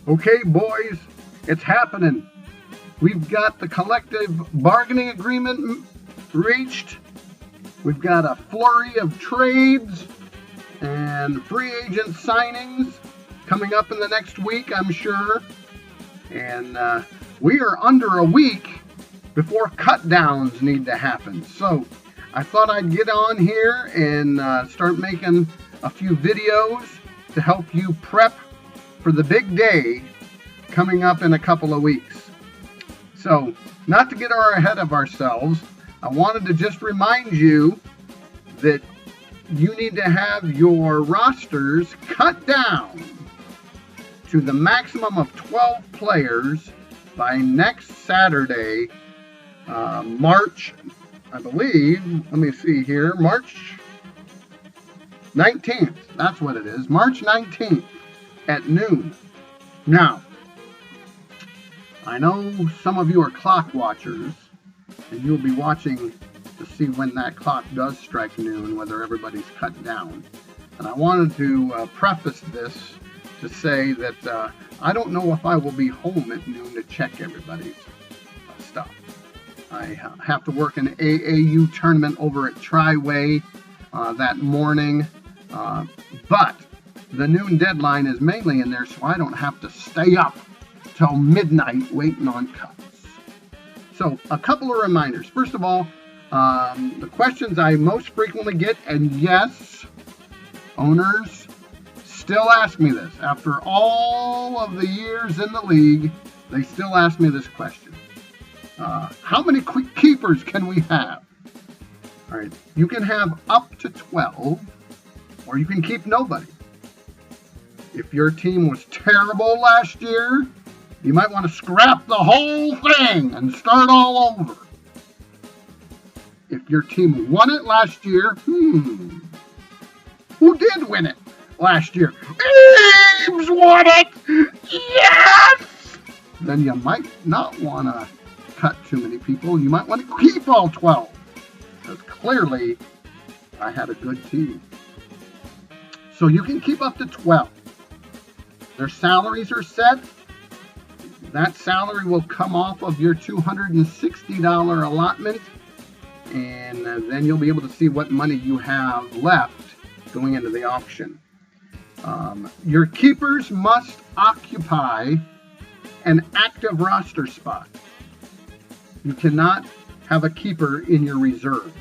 Okay, boys, it's happening. We've got the collective bargaining agreement reached. We've got a flurry of trades and free agent signings coming up in the next week, I'm sure. And we are under a week before cut downs need to happen. So I thought I'd get on here and start making a few videos to help you prep for the big day coming up in a couple of weeks. So, not to get ahead of ourselves, I wanted to just remind you that you need to have your rosters cut down to the maximum of 12 players by next Saturday, March, I believe, let me see here, March 19th. That's what it is, March 19th at noon. Now, I know some of you are clock watchers, and you'll be watching to see when that clock does strike noon, whether everybody's cut down. And I wanted to preface this to say that I don't know if I will be home at noon to check everybody's stuff. I have to work an AAU tournament over at Triway that morning, but the noon deadline is mainly in there, so I don't have to stay up till midnight waiting on cuts. So a couple of reminders. First of all, the questions I most frequently get, and yes, owners still ask me this. After all of the years in the league, they still ask me this question. How many keepers can we have? All right, you can have up to 12, or you can keep nobody. If your team was terrible last year, you might want to scrap the whole thing and start all over. If your team won it last year, who did win it last year? Ames won it! Yes! Then you might not want to cut too many people. You might want to keep all 12. Because clearly, I had a good team. So you can keep up to 12. Their salaries are set. That salary will come off of your $260 allotment, and then you'll be able to see what money you have left going into the auction. Your keepers must occupy an active roster spot. You cannot have a keeper in your reserves.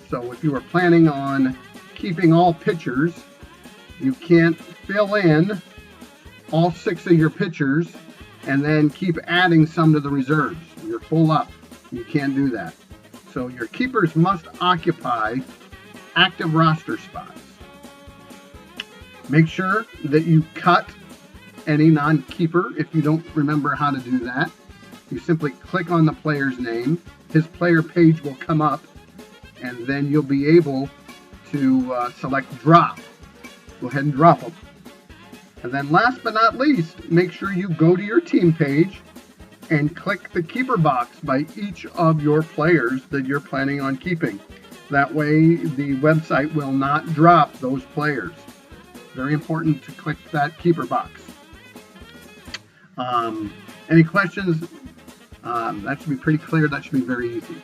So if you are planning on keeping all pitchers, you can't fill in all 6 of your pitchers and then keep adding some to the reserves. You're full up. You can't do that. So your keepers must occupy active roster spots. Make sure that you cut any non-keeper if you don't remember how to do that. You simply click on the player's name. His player page will come up, and then you'll be able to select drop. Go ahead and drop them. And then last but not least, make sure you go to your team page and click the keeper box by each of your players that you're planning on keeping. That way the website will not drop those players. Very important to click that keeper box. Any questions? That should be pretty clear. That should be very easy.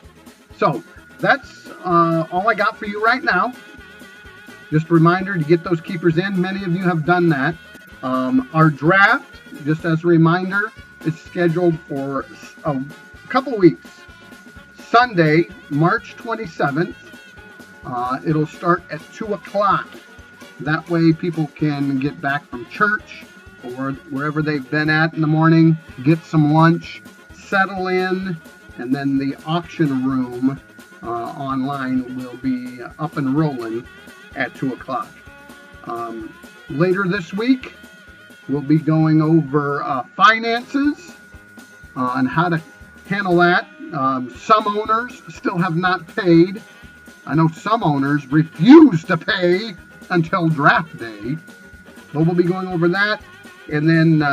So that's all I got for you right now. Just a reminder to get those keepers in. Many of you have done that. Our draft, just as a reminder, is scheduled for a couple weeks. Sunday, March 27th. It'll start at 2 o'clock. That way people can get back from church or wherever they've been at in the morning, get some lunch, settle in, and then the auction room online will be up and rolling at 2 o'clock. Later this week, we'll be going over finances and how to handle that. Some owners still have not paid. I know some owners refuse to pay until draft day. But we'll be going over that. And then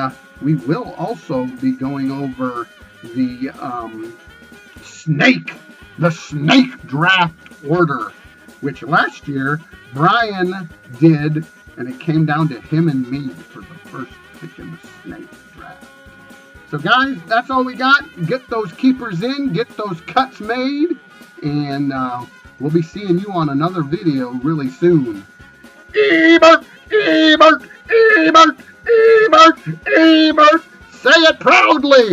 we will also be going over the snake draft order, which last year Brian did, and it came down to him and me for the first fishing the snake draft. So guys, that's all we got. Get those keepers in, get those cuts made, and we'll be seeing you on another video really soon. Ebert, Ebert, Ebert, Ebert, Ebert. Say it proudly.